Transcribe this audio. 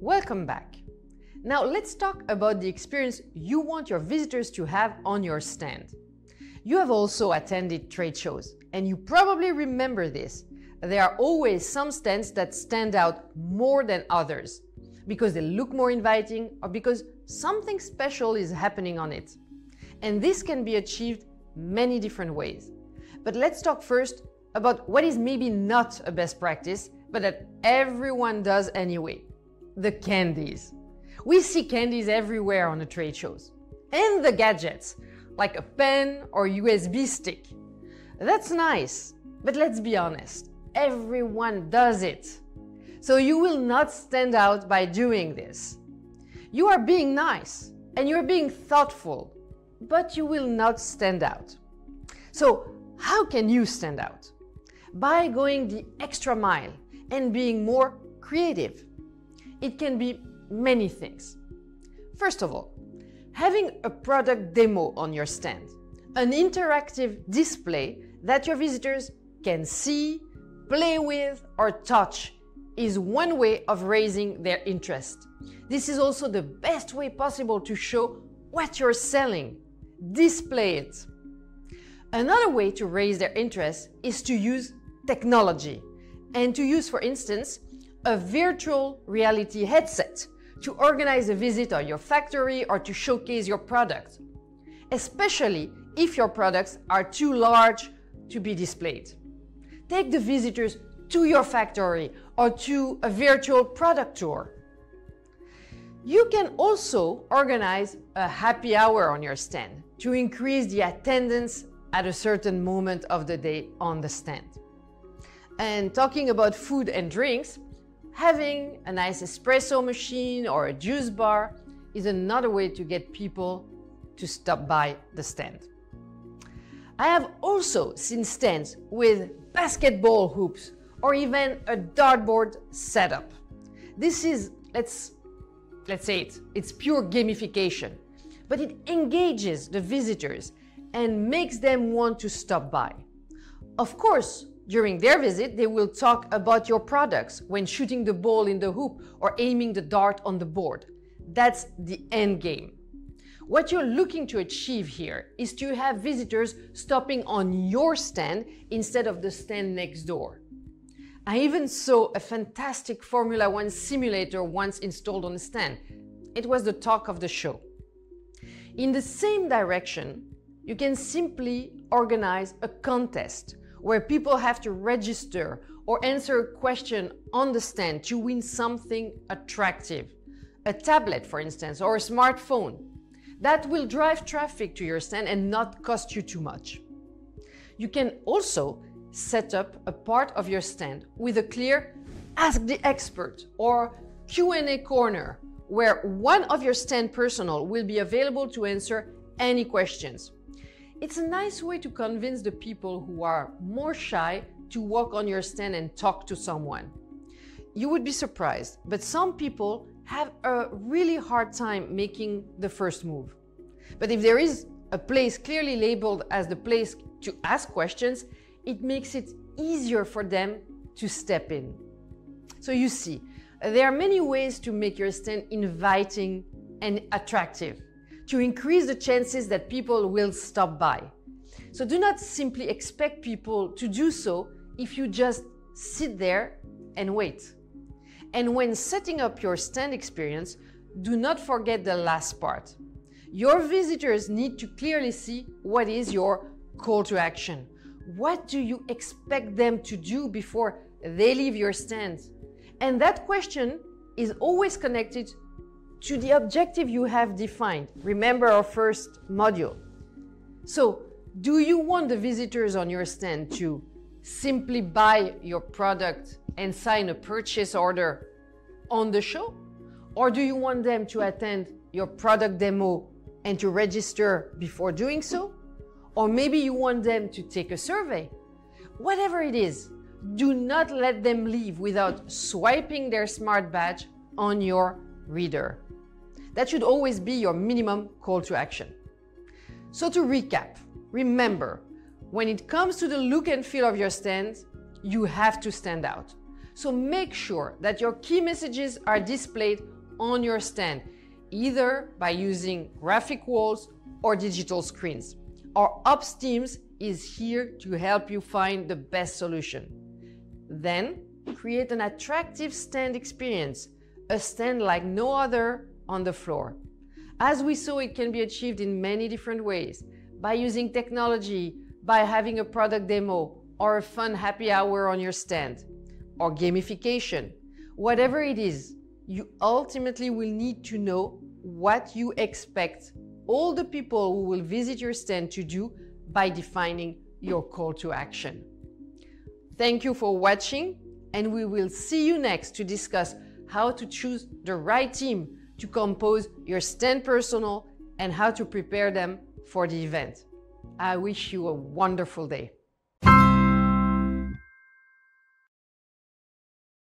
Welcome back. Now let's talk about the experience you want your visitors to have on your stand. You have also attended trade shows, and you probably remember this. There are always some stands that stand out more than others because they look more inviting or because something special is happening on it. And this can be achieved many different ways. But let's talk first about what is maybe not a best practice, but that everyone does anyway. The candies. We see candies everywhere on the trade shows. And the gadgets, like a pen or USB stick. That's nice, but let's be honest, everyone does it. So you will not stand out by doing this. You are being nice and you're being thoughtful, but you will not stand out. So how can you stand out? By going the extra mile and being more creative. It can be many things. First of all, having a product demo on your stand, an interactive display that your visitors can see, play with, or touch is one way of raising their interest. This is also the best way possible to show what you're selling. Display it. Another way to raise their interest is to use technology and to use, for instance, a virtual reality headset to organize a visit at your factory or to showcase your product, especially if your products are too large to be displayed. Take the visitors to your factory or to a virtual product tour. You can also organize a happy hour on your stand to increase the attendance at a certain moment of the day on the stand. And talking about food and drinks, having a nice espresso machine or a juice bar is another way to get people to stop by the stand. I have also seen stands with basketball hoops or even a dartboard setup. This is, let's say it's pure gamification, but it engages the visitors and makes them want to stop by. Of course, during their visit, they will talk about your products when shooting the ball in the hoop or aiming the dart on the board. That's the end game. What you're looking to achieve here is to have visitors stopping on your stand instead of the stand next door. I even saw a fantastic Formula One simulator once installed on the stand. It was the talk of the show. In the same direction, you can simply organize a contest where people have to register or answer a question on the stand to win something attractive. A tablet, for instance, or a smartphone. That will drive traffic to your stand and not cost you too much. You can also set up a part of your stand with a clear Ask the Expert or Q&A corner, where one of your stand personnel will be available to answer any questions. It's a nice way to convince the people who are more shy to walk on your stand and talk to someone. You would be surprised, but some people have a really hard time making the first move. But if there is a place clearly labeled as the place to ask questions, it makes it easier for them to step in. So you see, there are many ways to make your stand inviting and attractive, to increase the chances that people will stop by. So do not simply expect people to do so if you just sit there and wait. And when setting up your stand experience, do not forget the last part. Your visitors need to clearly see what is your call to action. What do you expect them to do before they leave your stand? And that question is always connected to the objective you have defined. Remember our first module. So, do you want the visitors on your stand to simply buy your product and sign a purchase order on the show? Or do you want them to attend your product demo and to register before doing so? Or maybe you want them to take a survey? Whatever it is, do not let them leave without swiping their smart badge on your reader. That should always be your minimum call to action. So to recap, remember, when it comes to the look and feel of your stand, you have to stand out. So make sure that your key messages are displayed on your stand, either by using graphic walls or digital screens. Our Ops teams is here to help you find the best solution. Then, create an attractive stand experience, a stand like no other on the floor. As we saw, it can be achieved in many different ways, by using technology, by having a product demo, or a fun happy hour on your stand, or gamification. Whatever it is, you ultimately will need to know what you expect all the people who will visit your stand to do by defining your call to action. Thank you for watching, and we will see you next to discuss how to choose the right team to compose your stand persona and how to prepare them for the event. I wish you a wonderful day.